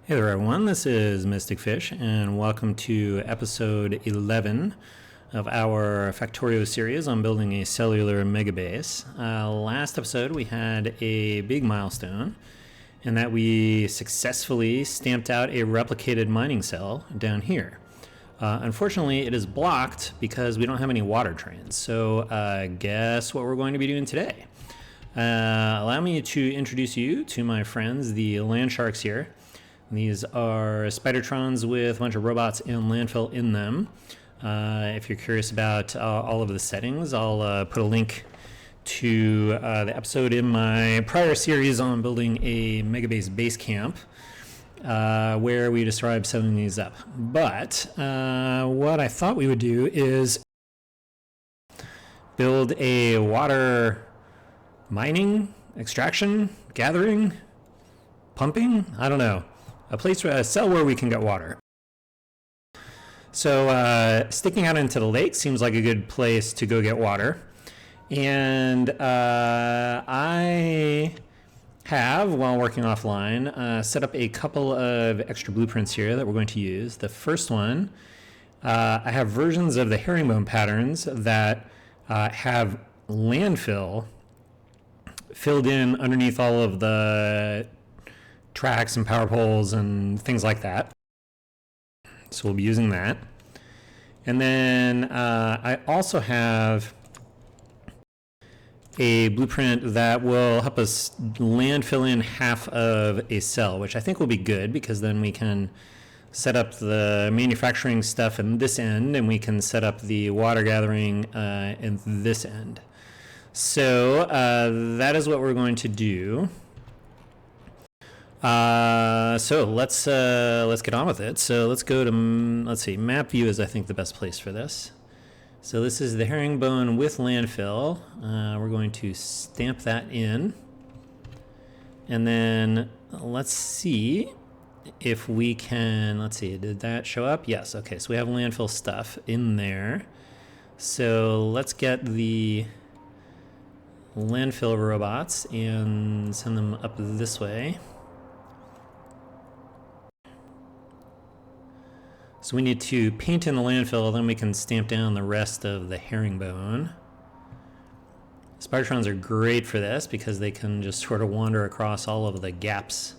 Hey there everyone, this is Mystic Fish and welcome to episode 11 of our Factorio series on building a cellular megabase. Last episode we had a big milestone in that we successfully stamped out a replicated mining cell down here. Unfortunately it is blocked because we don't have any water trains, so guess what we're going to be doing today? Allow me to introduce you to my friends, the land sharks here. These are Spidertrons with a bunch of robots and landfill in them. If you're curious about all of the settings, I'll put a link to the episode in my prior series on building a Megabase base camp, where we describe setting these up. But what I thought we would do is build a water mining, extraction, gathering, pumping, I don't know. A cell where we can get water. So sticking out into the lake seems like a good place to go get water. And I have, while working offline, set up a couple of extra blueprints here that we're going to use. The first one, I have versions of the herringbone patterns that have landfill filled in underneath all of the tracks and power poles and things like that. So we'll be using that. And then I also have a blueprint that will help us landfill in half of a cell, which I think will be good because then we can set up the manufacturing stuff in this end and we can set up the water gathering in this end. So that is what we're going to do. So let's get on with it. So let's go to, let's see, map view is I think the best place for this. So this is the herringbone with landfill. We're going to stamp that in. And then let's see if we can, let's see, did that show up? Yes, okay, so we have landfill stuff in there. So let's get the landfill robots and send them up this way. So we need to paint in the landfill, then we can stamp down the rest of the herringbone. Spidertrons are great for this because they can just sort of wander across all of the gaps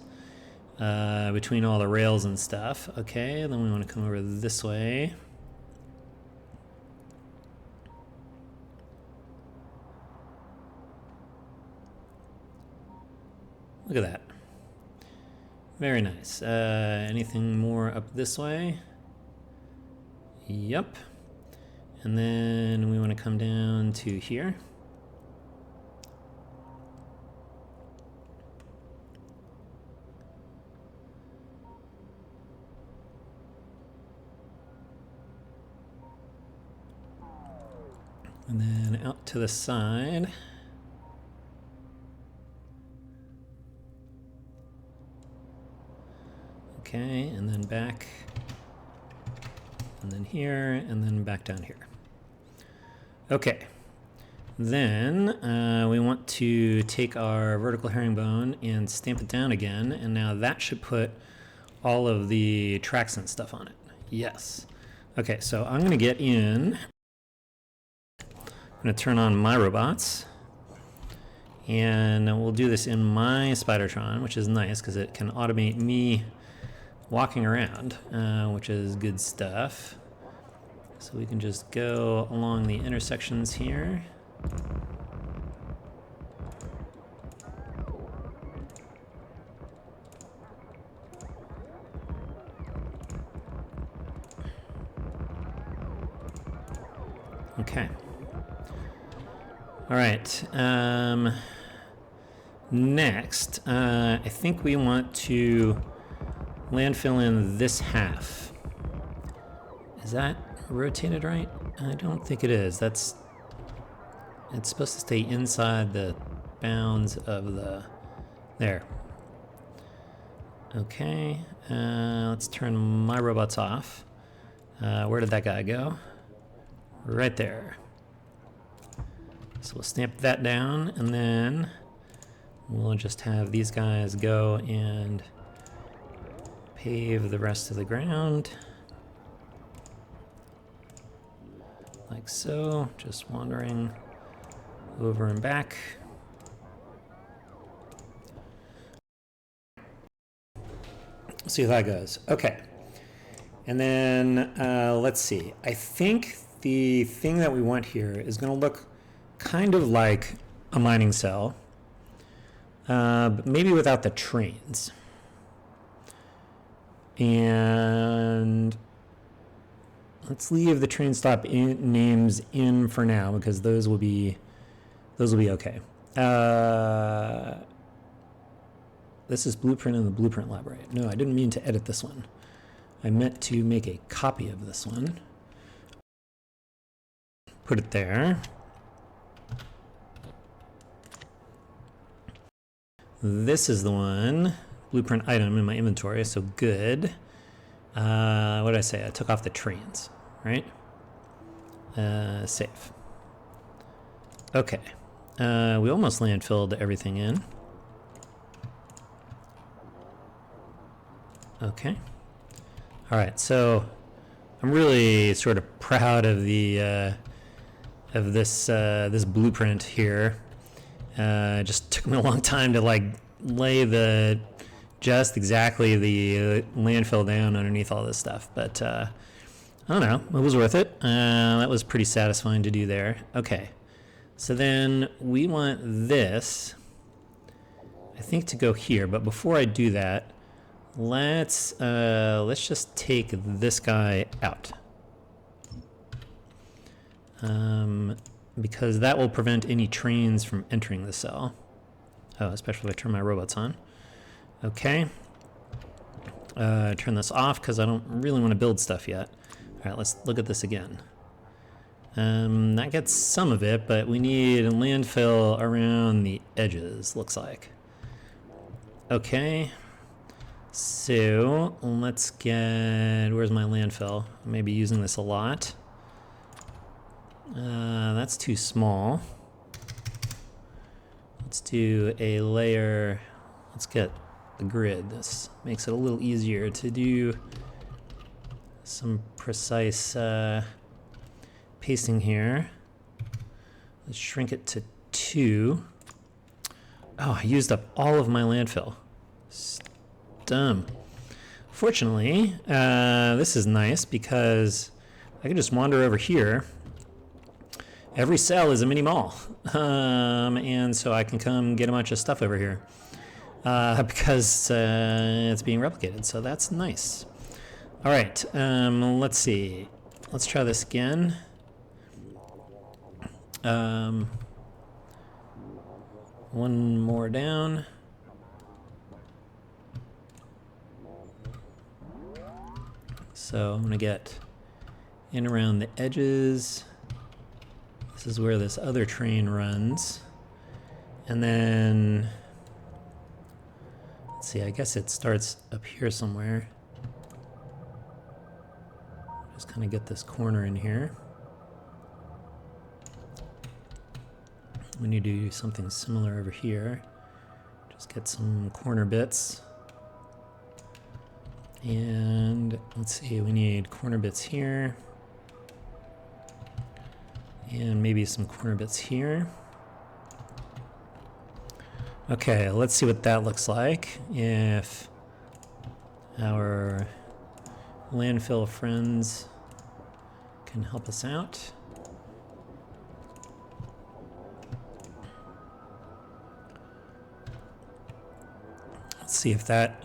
between all the rails and stuff. Okay, then we want to come over this way. Look at that. Very nice. Anything more up this way? Yep. And then we want to come down to here. And then out to the side. Okay, and then back. And then here, and then back down here. Okay, then we want to take our vertical herringbone and stamp it down again, and now that should put all of the tracks and stuff on it. Yes. Okay, so I'm gonna get in. I'm gonna turn on my robots, and we'll do this in my Spidertron, which is nice because it can automate me walking around, which is good stuff. So we can just go along the intersections here. Okay. All right. Next, I think we want to landfill in this half. Is that rotated right? I don't think it is. It's supposed to stay inside the bounds of the, there. Okay, let's turn my robots off. Where did that guy go? Right there. So we'll stamp that down and then we'll just have these guys go and pave the rest of the ground. Like so, just wandering over and back. See how that goes. Okay. And then let's see. I think the thing that we want here is going to look kind of like a mining cell, but maybe without the trains. And let's leave the train stop names in for now because those will be okay. This is blueprint in the blueprint library. No, I didn't mean to edit this one. I meant to make a copy of this one. Put it there. This is the one, blueprint item in my inventory, so good. What did I say? I took off the trains, right? Save. Okay. We almost landfilled everything in. Okay. All right, so I'm really sort of proud of the of this blueprint here. It just took me a long time to like lay just exactly the landfill down underneath all this stuff, but I don't know, it was worth it. That was pretty satisfying to do there. Okay, so then we want this, I think, to go here, but before I do that, let's just take this guy out. Because that will prevent any trains from entering the cell. Oh, especially if I turn my robots on. Okay. Turn this off because I don't really want to build stuff yet. All right, let's look at this again. That gets some of it, but we need a landfill around the edges, looks like. Okay. So let's get, where's my landfill? I may be using this a lot. That's too small. Let's do a layer. Let's get the grid. This makes it a little easier to do some precise pasting here. Let's shrink it to 2. Oh, I used up all of my landfill. Dumb. Fortunately, this is nice because I can just wander over here. Every cell is a mini mall, and so I can come get a bunch of stuff over here because it's being replicated, so that's nice. All right, let's see. Let's try this again. One more down. So I'm gonna get in around the edges. This is where this other train runs. And then, let's see, I guess it starts up here somewhere. Just kind of get this corner in here. We need to do something similar over here. Just get some corner bits. And let's see, we need corner bits here. And maybe some corner bits here. Okay, let's see what that looks like if our landfill friends can help us out. Let's see if that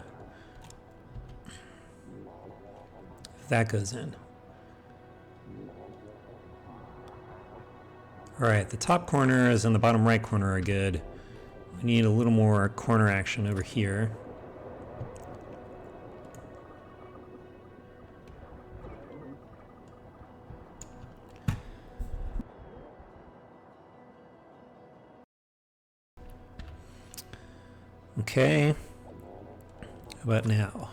goes in. All right, the top corners and the bottom right corner are good. We need a little more corner action over here. Okay, how about now?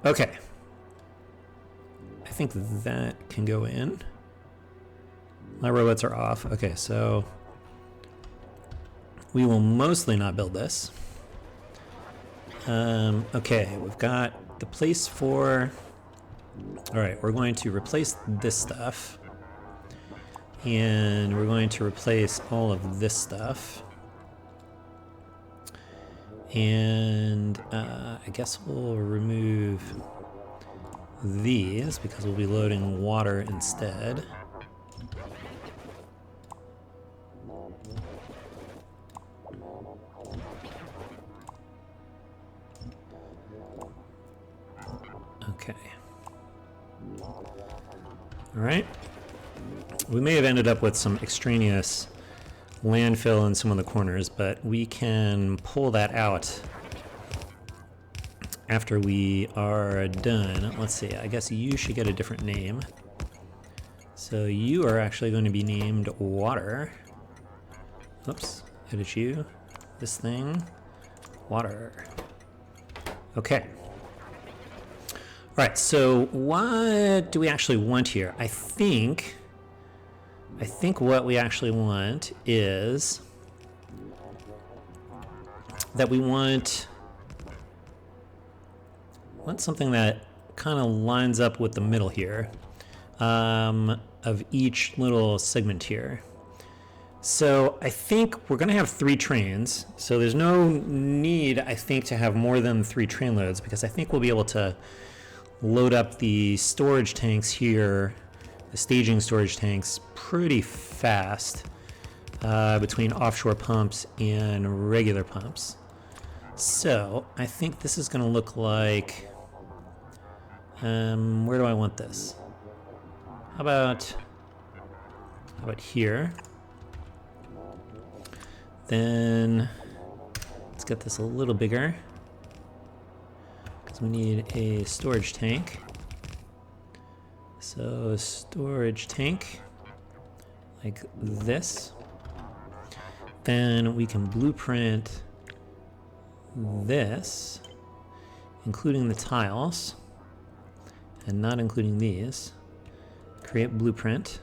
Okay. I think that can go in. My robots are off. Okay, so we will mostly not build this. Okay, we've got the place for... Alright, we're going to replace this stuff. And we're going to replace all of this stuff. And I guess we'll remove these because we'll be loading water instead. Okay. All right. We may have ended up with some extraneous landfill in some of the corners, but we can pull that out after we are done. Let's see, I guess you should get a different name. So you are actually going to be named water. Oops, edit you. This thing, water. Okay. All right, so what do we actually want here? I think what we actually want is that we want something that kind of lines up with the middle here of each little segment here. So I think we're going to have 3 trains. So there's no need, I think, to have more than 3 train loads because I think we'll be able to load up the storage tanks here, the staging storage tanks, pretty fast between offshore pumps and regular pumps. So I think this is going to look like, where do I want this? How about here? Then let's get this a little bigger because we need a storage tank. So storage tank like this. Then we can blueprint this, including the tiles and not including these. Create blueprint,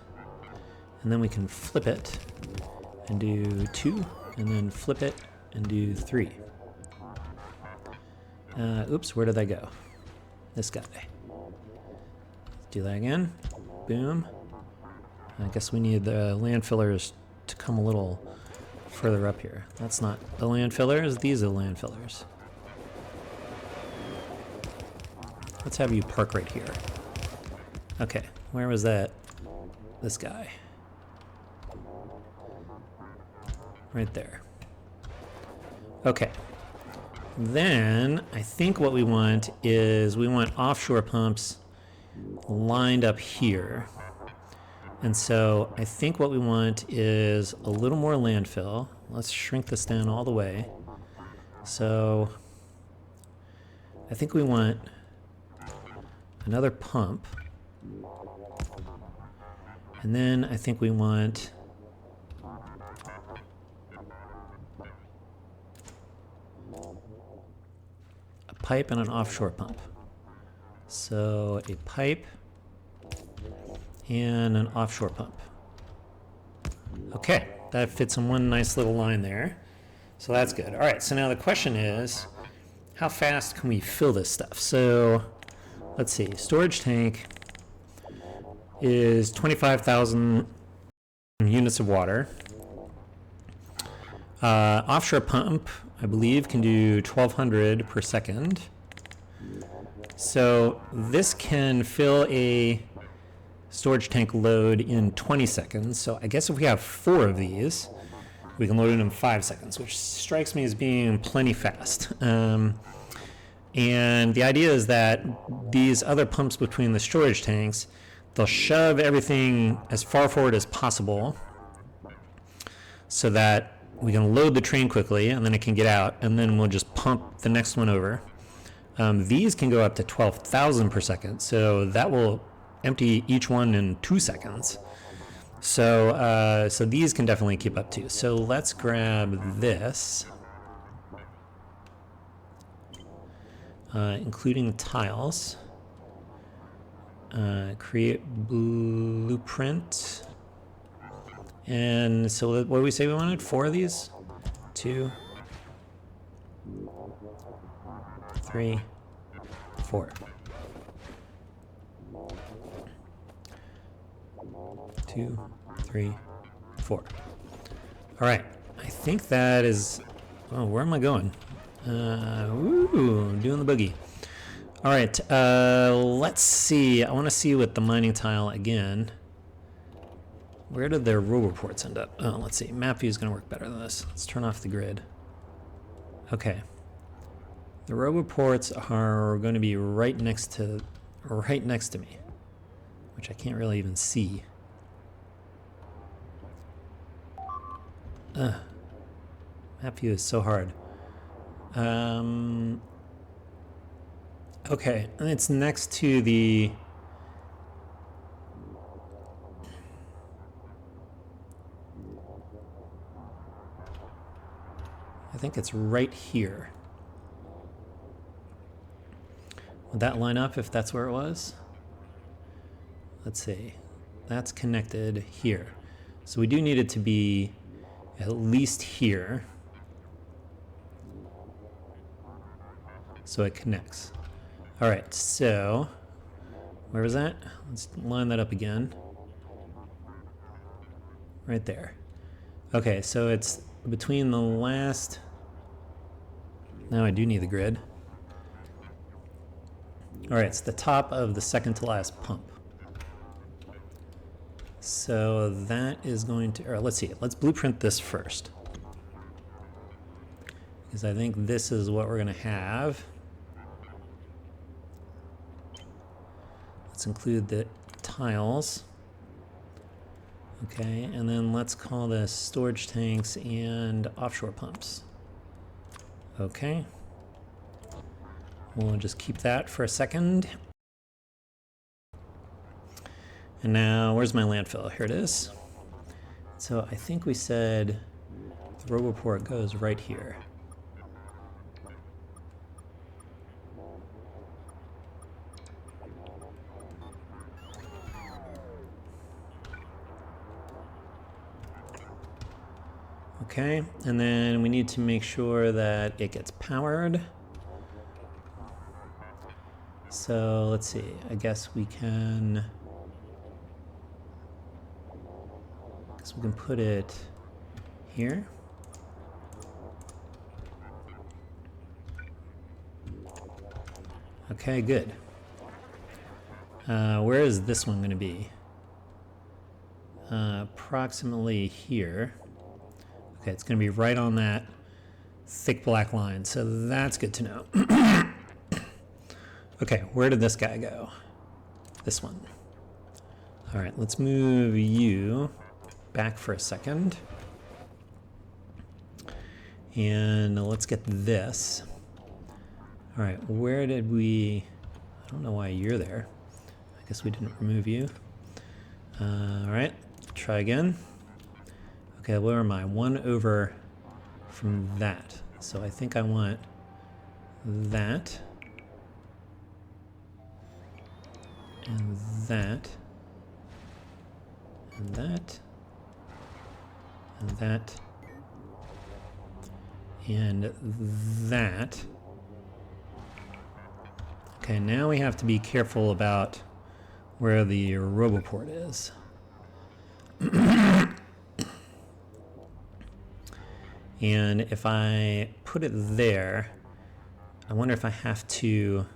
and then we can flip it and do 2, and then flip it and do 3. Oops, where did I go? This guy. Let's do that again. Boom. I guess we need the landfillers to come a little further up here. That's not the landfillers, these are the landfillers. Let's have you park right here. Okay, where was that? This guy. Right there. Okay. Then I think what we want is we want offshore pumps lined up here. And so I think what we want is a little more landfill. Let's shrink this down all the way. So I think we want another pump. And then I think we want a pipe and an offshore pump. So a pipe and an offshore pump. Okay, that fits in one nice little line there. So that's good. All right, so now the question is, how fast can we fill this stuff? So let's see, storage tank is 25,000 units of water. Offshore pump, I believe, can do 1,200 per second. So this can fill a storage tank load in 20 seconds. So I guess if we have 4 of these, we can load it in 5 seconds, which strikes me as being plenty fast. And the idea is that these other pumps between the storage tanks, they'll shove everything as far forward as possible so that we can load the train quickly and then it can get out, and then we'll just pump the next one over. These can go up to 12,000 per second, so that will empty each one in 2 seconds. So, so these can definitely keep up too. So let's grab this, including tiles. Create blueprint. And so what do we say we wanted? 4 of these? 2, 3, 4. 2, 3, 4. All right, I think that is, oh, where am I going? Ooh, doing the boogie. All right, let's see. I want to see with the mining tile again. Where did their row reports end up? Oh, let's see. Map view is going to work better than this. Let's turn off the grid. Okay. The row reports are going to be right next to me, which I can't really even see. Map view is so hard. Okay, and it's next to the. I think it's right here. Would that line up if that's where it was? Let's see. That's connected here. So we do need it to be at least here. So it connects. All right, so where was that? Let's line that up again. Right there. Okay, so it's between the last. Now I do need the grid. All right, it's the top of the second to last pump. So that is going to, or let's see, let's blueprint this first. Because I think this is what we're going to have. Let's include the tiles. Okay, and then let's call this storage tanks and offshore pumps. Okay. We'll just keep that for a second. And now, where's my landfill? Here it is. So I think we said the row report goes right here. Okay, and then we need to make sure that it gets powered. So let's see, I guess we can put it here. Okay, good. Where is this one going to be? Approximately here. Okay, it's going to be right on that thick black line, so that's good to know. Okay, where did this guy go? This one. All right, let's move you back for a second. And let's get this. All right, where did we... I don't know why you're there. I guess we didn't remove you. All right, try again. Okay, where am I? 1 over from that. So I think I want that. And that. And that. And that. And that. Okay, now we have to be careful about where the roboport is. And if I put it there, I wonder if I have to...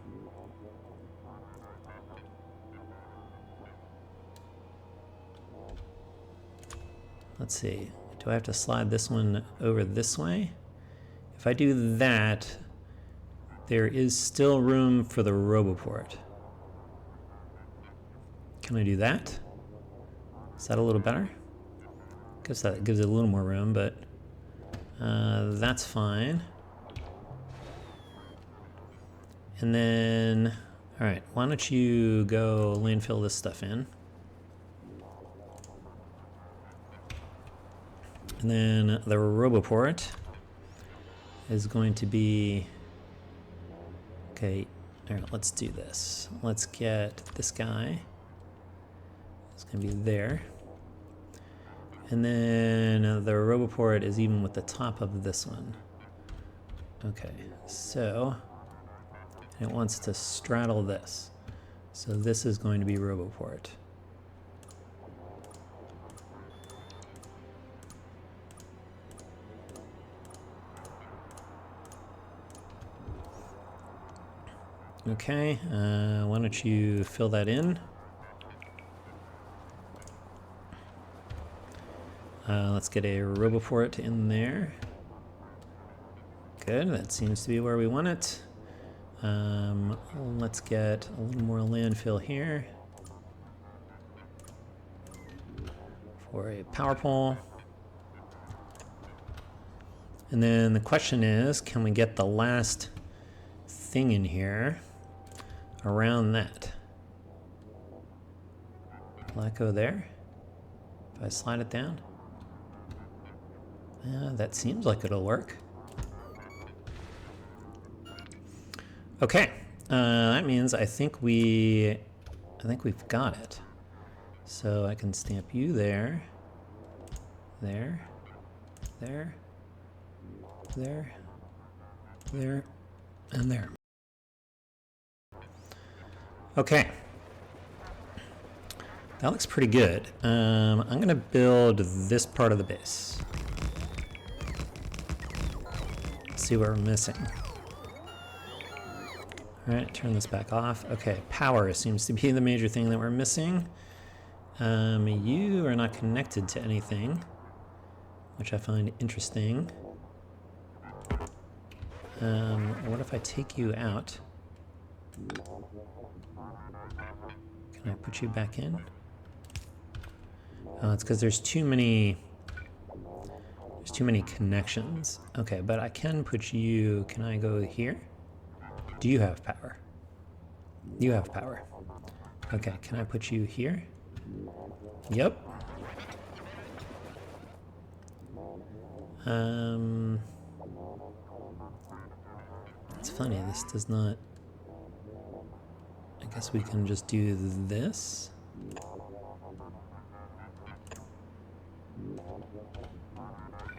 Let's see, do I have to slide this one over this way? If I do that, there is still room for the roboport. Can I do that? Is that a little better? I guess that gives it a little more room, but that's fine. And then, all right, why don't you go landfill this stuff in? And then the roboport is going to be, okay, all right, let's do this. Let's get this guy. It's going to be there. And then the roboport is even with the top of this one. Okay, so it wants to straddle this. So this is going to be RoboPort. Okay, why don't you fill that in? Let's get a RoboPort in there. Good, that seems to be where we want it. Let's get a little more landfill here for a power pole. And then the question is, can we get the last thing in here around that? Will that go there? If I slide it down? That seems like it'll work. Okay, that means I think we've got it. So I can stamp you there, there, there, there, there, and there. Okay, that looks pretty good. I'm gonna build this part of the base. Let's see what we're missing. All right, turn this back off. Okay, power seems to be the major thing that we're missing. You are not connected to anything, which I find interesting. What if I take you out? Can I put you back in? Oh, it's because there's too many connections. Okay, but I can put you, can I go here? Do you have power? You have power. Okay, can I put you here? Yep. It's funny, this does not... I guess we can just do this.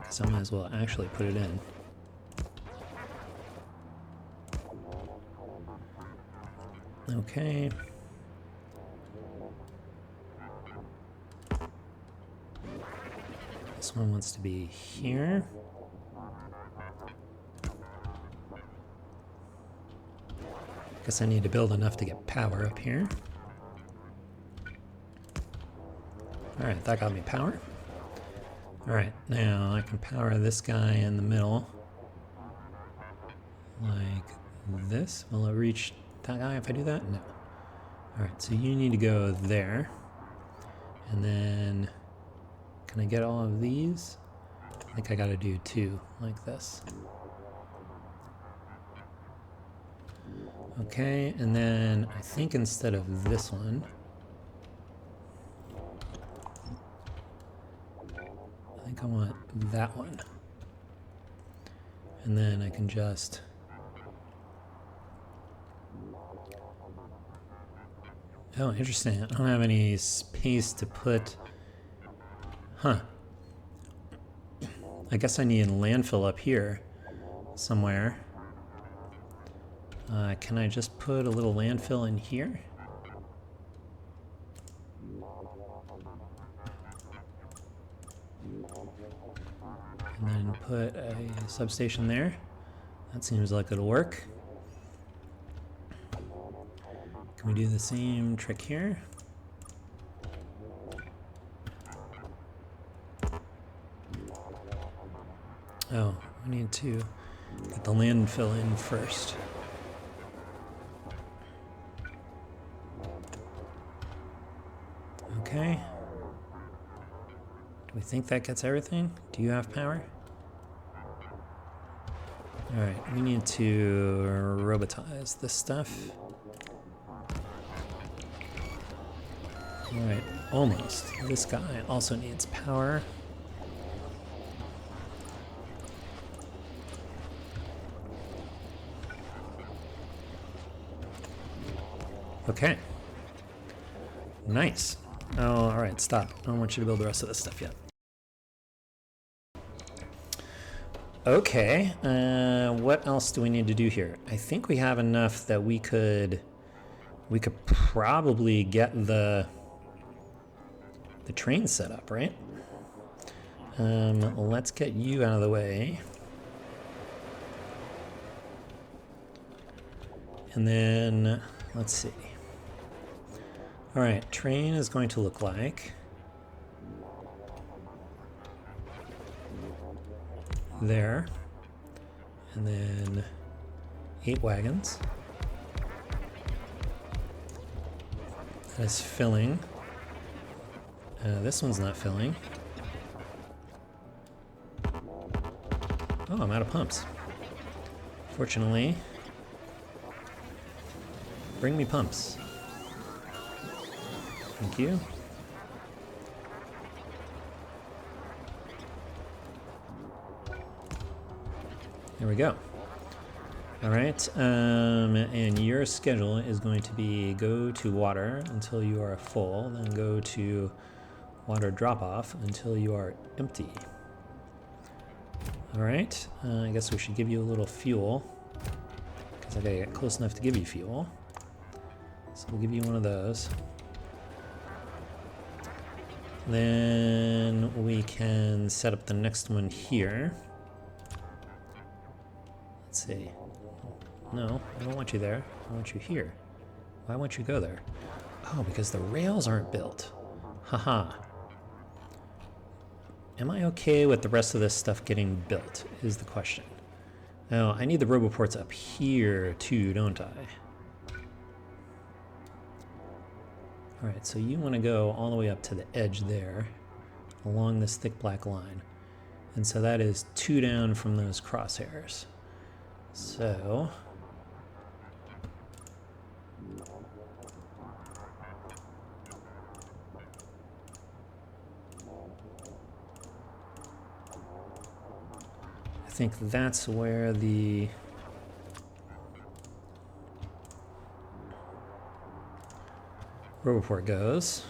So I might as well actually put it in. Okay. This one wants to be here. Guess I need to build enough to get power up here. Alright, that got me power. Alright, now I can power this guy in the middle. Like this. Will it reach that guy if I do that? No. Alright, so you need to go there. And then, can I get all of these? I think I gotta do two, like this. Okay, and then I think instead of this one, I think I want that one. And then I can just... Oh, interesting. I don't have any space to put... Huh. I guess I need a landfill up here somewhere. Can I just put a little landfill in here? And then put a substation there. That seems like it'll work. Can we do the same trick here? Oh, we need to get the landfill in first. Okay. Do we think that gets everything? Do you have power? Alright, we need to robotize this stuff. Alright, almost. This guy also needs power. Okay. Nice. Oh, alright, stop. I don't want you to build the rest of this stuff yet. Okay, what else do we need to do here? I think we have enough that we could probably get the train set up, right? Let's get you out of the way. And then, let's see. All right, train is going to look like there. And then 8 wagons. That is filling. This one's not filling. Oh, I'm out of pumps. Fortunately, bring me pumps. Thank you. There we go. All right, and your schedule is going to be go to water until you are full, then go to water drop-off until you are empty. All right, I guess we should give you a little fuel, because I gotta get close enough to give you fuel. So we'll give you one of those. Then we can set up the next one here. Let's see. No, I don't want you there. I want you here. Why won't you go there? Oh, because the rails aren't built. Haha. Am I okay with the rest of this stuff getting built, is the question. Now, I need the roboports up here too, don't I? All right, so you want to go all the way up to the edge there, along this thick black line. And so that is 2 down from those crosshairs. So I think that's where the roboport goes.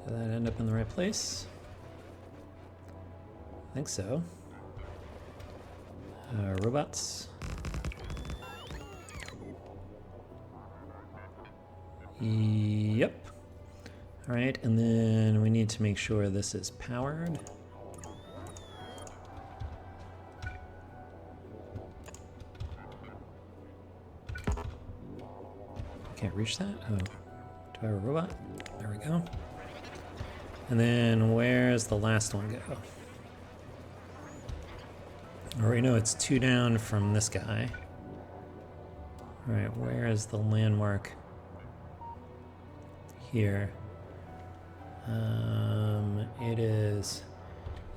Did that end up in the right place? I think so. Robots. Yep. All right, and then we need to make sure this is powered. Can't reach that? Oh, do I have a robot? There we go. And then where's the last one go? Or we know it's 2 down from this guy. All right, where is the landmark here? It is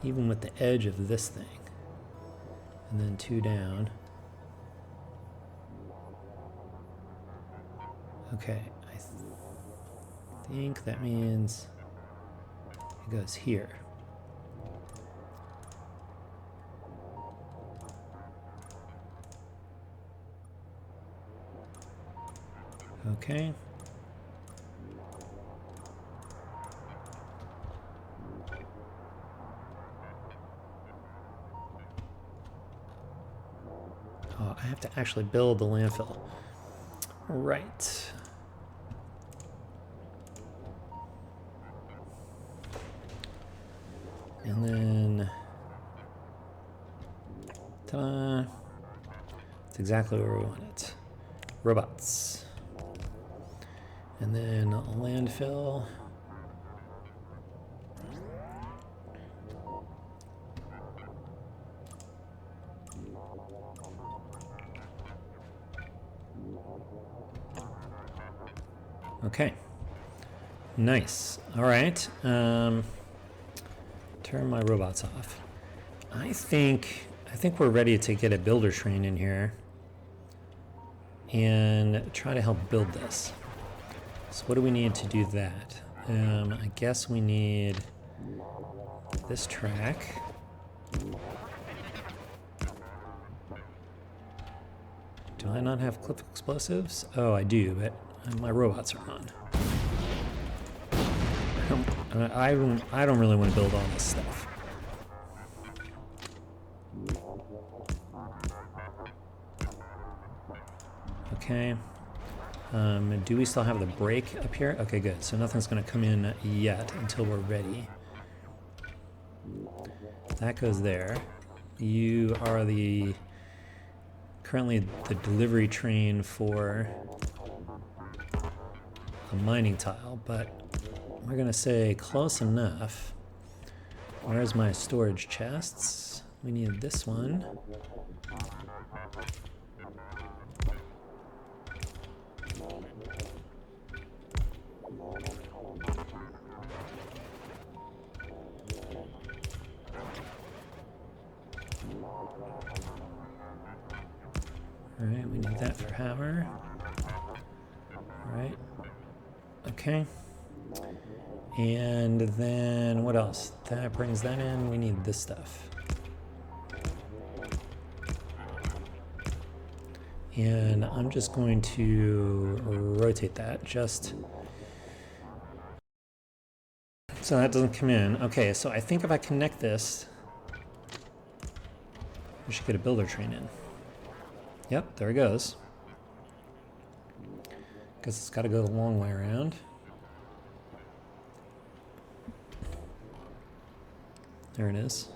even with the edge of this thing. And then 2 down. Okay, I think that means it goes here. Okay. Oh, I have to actually build the landfill. Right. And then, ta-da! That's exactly where we want it. Robots. And then a landfill. Okay. Nice. All right. Turn my robots off. I think we're ready to get a builder train in here and try to help build this. So what do we need to do that? I guess we need this track. Do I not have clip explosives? Oh, I do, but my robots are on. I don't really want to build all this stuff. Okay. Do we still have the brake up here? Okay, good. So nothing's going to come in yet until we're ready. That goes there. You are currently the delivery train for a mining tile, but we're going to say close enough. Where's my storage chests? We need this one. Alright, we need that for hammer. Alright. Okay. And then what else? That brings that in. We need this stuff. And I'm just going to rotate that just so that doesn't come in. Okay, so I think if I connect this, we should get a builder train in. Yep, there it goes. Guess it's got to go the long way around. There it is.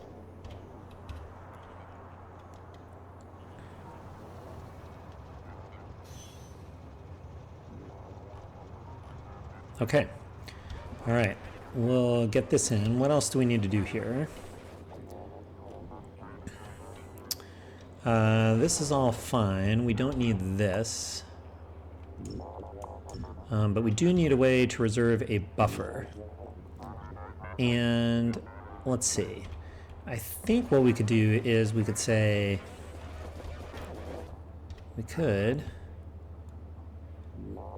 Okay. All right. We'll get this in. What else do we need to do here? This is all fine. We don't need this. But we do need a way to reserve a buffer. And let's see. I think what we could do is we could say... We could...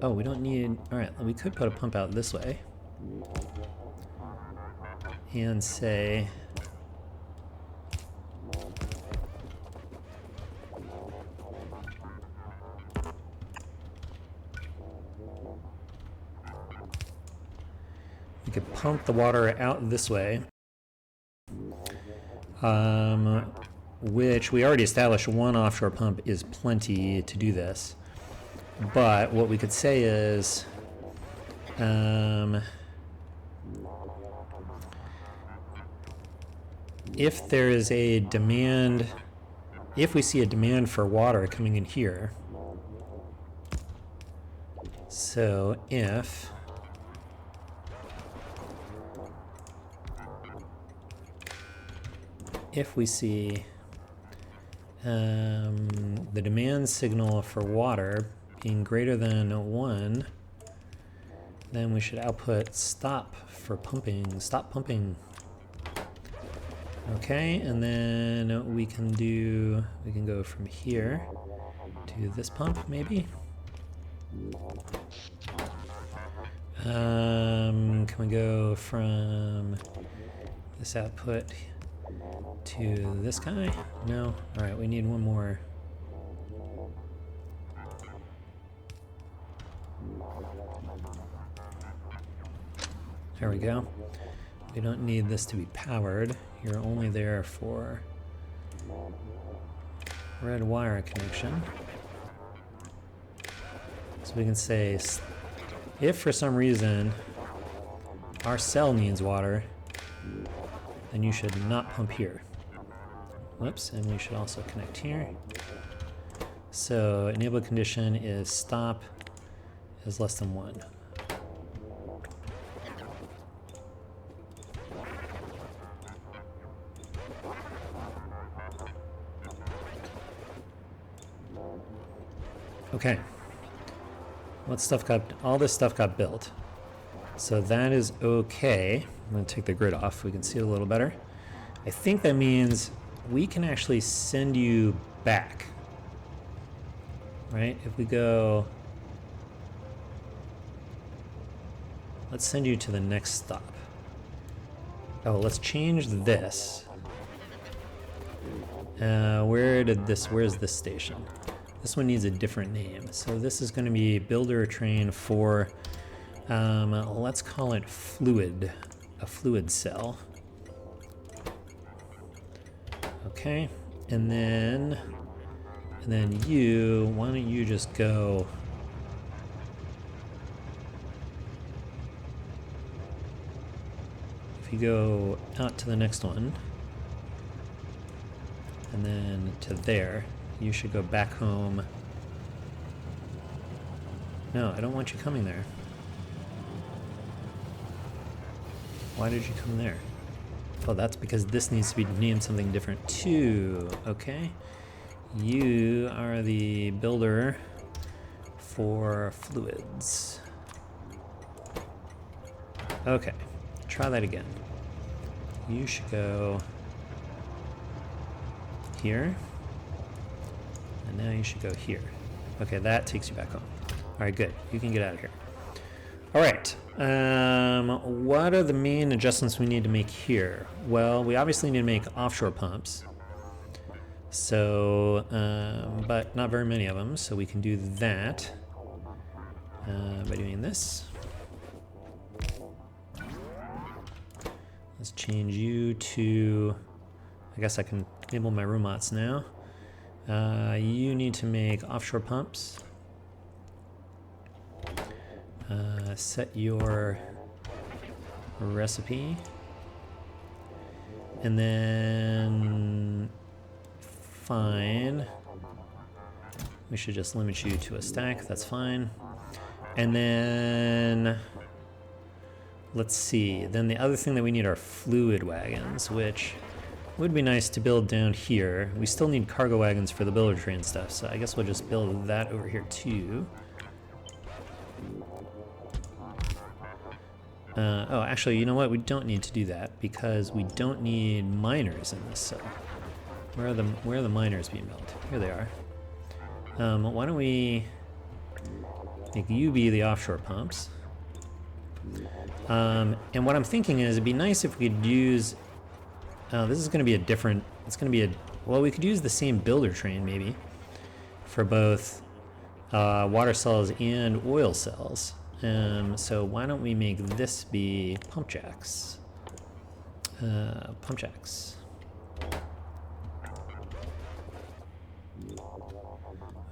Oh, we don't need... Alright, we could put a pump out this way. And say... We could pump the water out this way. Which we already established one offshore pump is plenty to do this. But what we could say is, if there is a demand, if we see a demand for water coming in here, so if we see the demand signal for water being greater than 1, then we should output stop for pumping, stop pumping. Okay, and then we can go from here to this pump maybe. Can we go from this output to this guy? No? Alright, we need one more. There we go. We don't need this to be powered. You're only there for red wire connection. So we can say, if for some reason our cell needs water, then you should not pump here. Whoops, and we should also connect here. So enable condition is stop is less than 1. Okay. All this stuff got built. So that is okay. I'm going to take the grid off. We can see it a little better. I think that means we can actually send you back. Right? If we go... Let's send you to the next stop. Oh, let's change this. Where's this station? This one needs a different name. So this is going to be builder train for, let's call it fluid a fluid cell. Okay, and then you, why don't you just go if you go out to the next one and then to there, you should go back home. No, I don't want you coming there. Why did you come there? Oh, that's because this needs to be named something different too. Okay. You are the builder for fluids. Okay. Try that again. You should go here. And now you should go here. Okay, that takes you back home. All right, good. You can get out of here. All right. What are the main adjustments we need to make here? Well, we obviously need to make offshore pumps. So, but not very many of them, so we can do that by doing this. Let's change you to, I guess I can enable my robots now. You need to make offshore pumps. Set your recipe, and then fine. We should just limit you to a stack, that's fine. And then let's see, then the other thing that we need are fluid wagons, which would be nice to build down here. We still need cargo wagons for the builder train stuff, so I guess we'll just build that over here too. Oh, actually, you know what? We don't need to do that because we don't need miners in this cell. Where are the miners being built? Here they are. Why don't we make you be the offshore pumps? And what I'm thinking is it'd be nice if we could use. This is going to be a different. It's going to be a. Well, we could use the same builder train maybe for both water cells and oil cells. So why don't we make this be pump jacks? Pump jacks.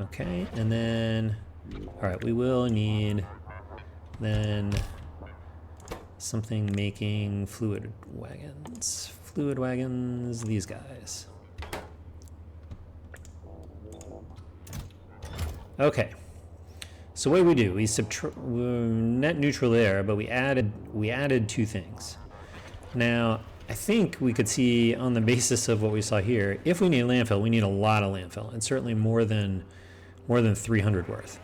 Okay, and then, all right, we will need then something making fluid wagons. Fluid wagons, these guys. Okay. So what do? We we're net neutral there, but we added two things. Now, I think we could see on the basis of what we saw here, if we need landfill, we need a lot of landfill, and certainly more than 300 worth.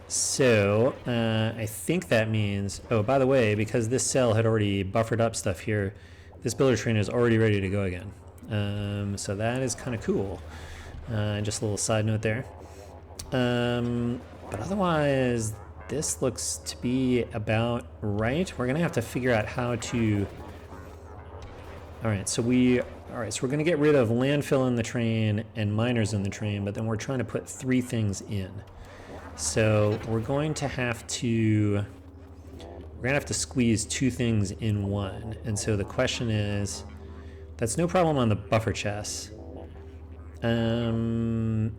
So I think that means, oh, by the way, because this cell had already buffered up stuff here, this builder train is already ready to go again. So that is kind of cool. Just a little side note there. But otherwise, this looks to be about right. We're gonna have to figure out how to. All right, so we're gonna get rid of landfill in the train and miners in the train, but then we're trying to put three things in. So we're going to have to squeeze two things in one. And so the question is, that's no problem on the buffer chests. And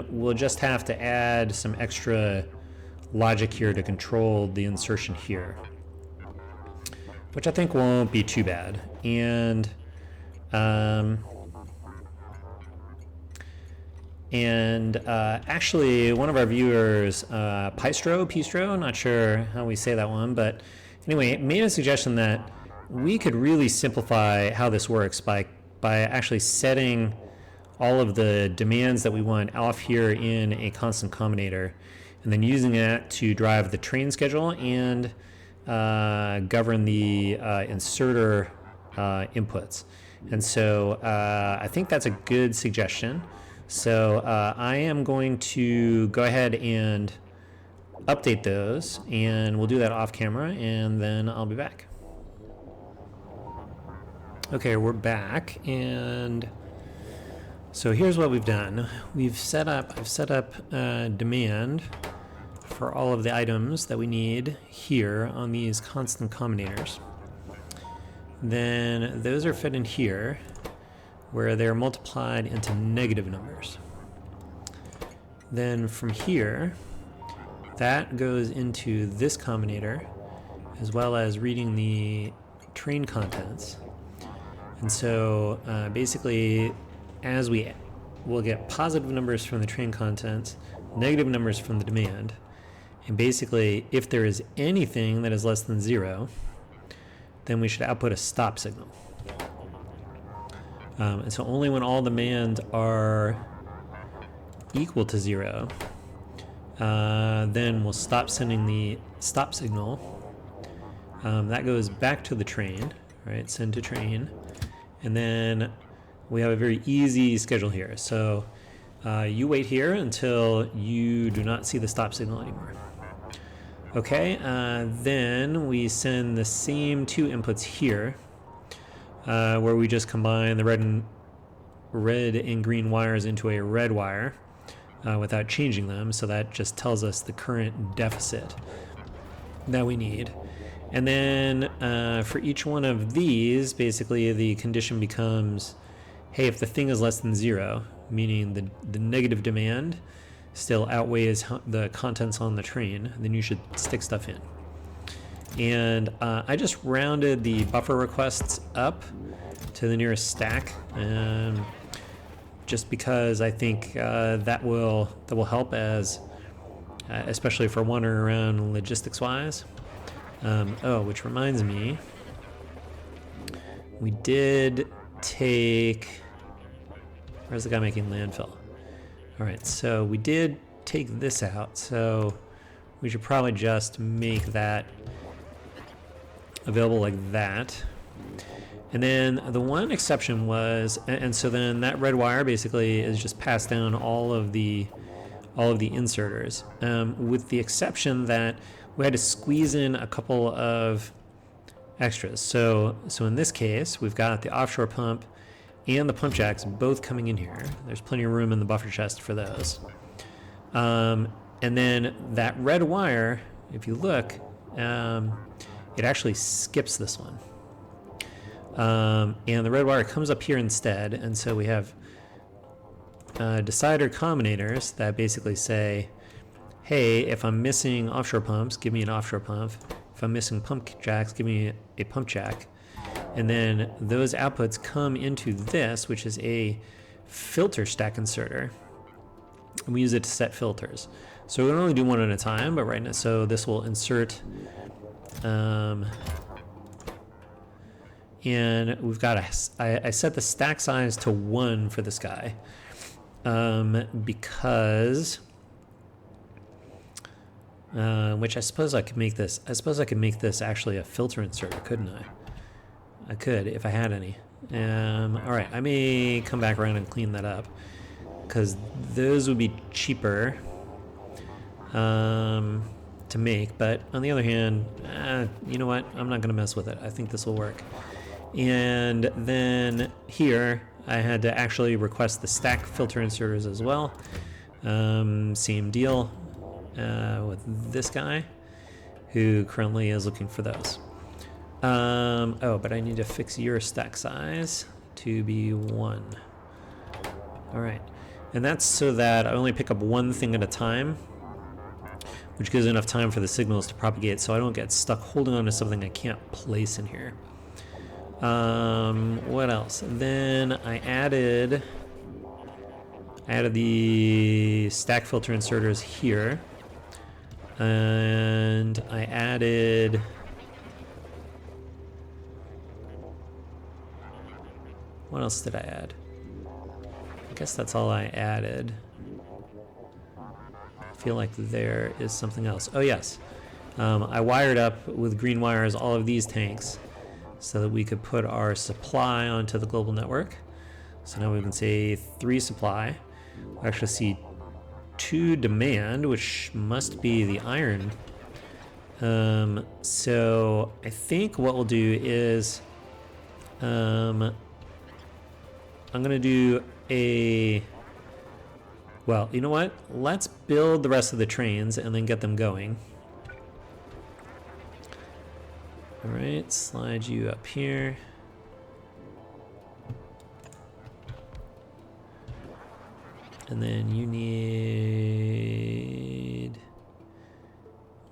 we'll just have to add some extra logic here to control the insertion here, which I think won't be too bad. And actually, one of our viewers, Pistro, not sure how we say that one, but anyway, made a suggestion that we could really simplify how this works by actually setting all of the demands that we want off here in a constant combinator, and then using that to drive the train schedule and govern the inserter inputs. And so I think that's a good suggestion. So I am going to go ahead and update those, and we'll do that off camera, and then I'll be back. Okay, we're back, and so here's what we've done. I've set up demand for all of the items that we need here on these constant combinators. then those are fed in here, where they're multiplied into negative numbers. Then from here, that goes into this combinator, as well as reading the train contents. And so basically, as we'll get positive numbers from the train contents, negative numbers from the demand, and basically if there is anything that is less than 0, then we should output a stop signal. And so only when all demand are equal to 0, then we'll stop sending the stop signal. That goes back to the train, right? Send to train. And then we have a very easy schedule here. So you wait here until you do not see the stop signal anymore. Okay, then we send the same 2 inputs here, where we just combine the red and green wires into a red wire without changing them. So that just tells us the current deficit that we need. And then for each one of these, basically the condition becomes, hey, if the thing is less than 0, meaning the negative demand still outweighs the contents on the train, then you should stick stuff in. And I just rounded the buffer requests up to the nearest stack, just because I think that will help, as especially for wandering around logistics wise. Which reminds me, we did take, where's the guy making landfill? All right, so we did take this out, so we should probably just make that available like that. And then the one exception was, and so then that red wire basically is just passed down all of the inserters, with the exception that we had to squeeze in a couple of extras. So in this case, we've got the offshore pump and the pump jacks both coming in here. There's plenty of room in the buffer chest for those. And then that red wire, if you look, it actually skips this one. And the red wire comes up here instead. And so we have decider combinators that basically say, hey, if I'm missing offshore pumps, give me an offshore pump. If I'm missing pump jacks, give me a pump jack. And then those outputs come into this, which is a filter stack inserter. And we use it to set filters. So we can only do one at a time, but right now, so this will insert, and we've got I set the stack size to 1 for this guy, because, which I suppose I could make this actually a filter inserter, couldn't I? I could if I had any. All right, I may come back around and clean that up, because those would be cheaper to make. But on the other hand, you know what? I'm not going to mess with it. I think this will work. And then here, I had to actually request the stack filter inserters as well. Same deal with this guy, who currently is looking for those. But I need to fix your stack size to be 1. All right. And that's so that I only pick up one thing at a time, which gives enough time for the signals to propagate so I don't get stuck holding on to something I can't place in here. What else? Then I added the stack filter inserters here, and I added, what else did I add? I guess that's all I added. I feel like there is something else. Oh yes, I wired up with green wires all of these tanks so that we could put our supply onto the global network. So now we can say 3 supply. We actually see 2 demand, which must be the iron. So I think what we'll do is, I'm gonna do well, you know what? Let's build the rest of the trains and then get them going. All right, slide you up here. And then you need...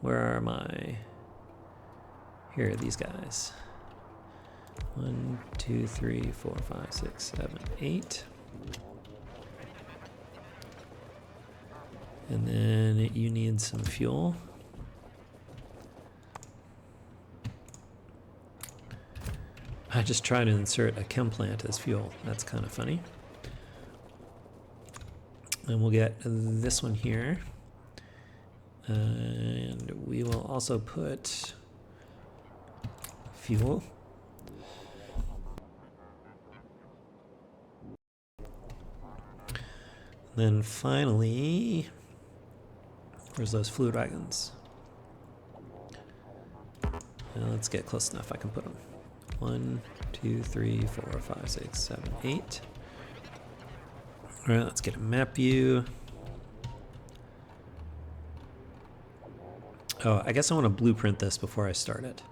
Where are my... Here are these guys. 1, 2, 3, 4, 5, 6, 7, 8. And then you need some fuel. I just tried to insert a chem plant as fuel. That's kind of funny. And we'll get this one here. And we will also put fuel. Then finally, where's those fluid wagons? Let's get close enough. I can put them. 1, 2, 3, 4, 5, 6, 7, 8. All right, let's get a map view. Oh, I guess I want to blueprint this before I start it.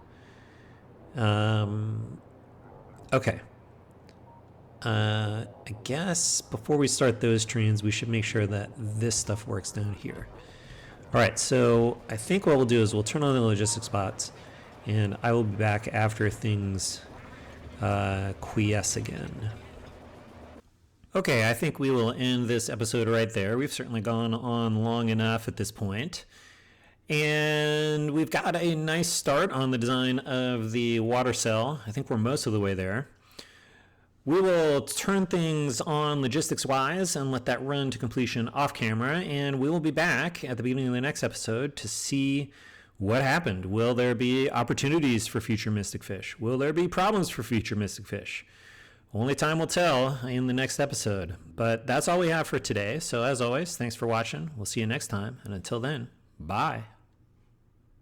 Okay. I guess before we start those trains, we should make sure that this stuff works down here. All right, so I think what we'll do is we'll turn on the logistics bots, and I will be back after things quiesce again. Okay, I think we will end this episode right there. We've certainly gone on long enough at this point. And we've got a nice start on the design of the water cell. I think we're most of the way there. We will turn things on logistics-wise and let that run to completion off camera, and we will be back at the beginning of the next episode to see what happened. Will there be opportunities for future Mystic Fish? Will there be problems for future Mystic Fish? Only time will tell in the next episode. But that's all we have for today. So as always, thanks for watching. We'll see you next time. And until then, bye.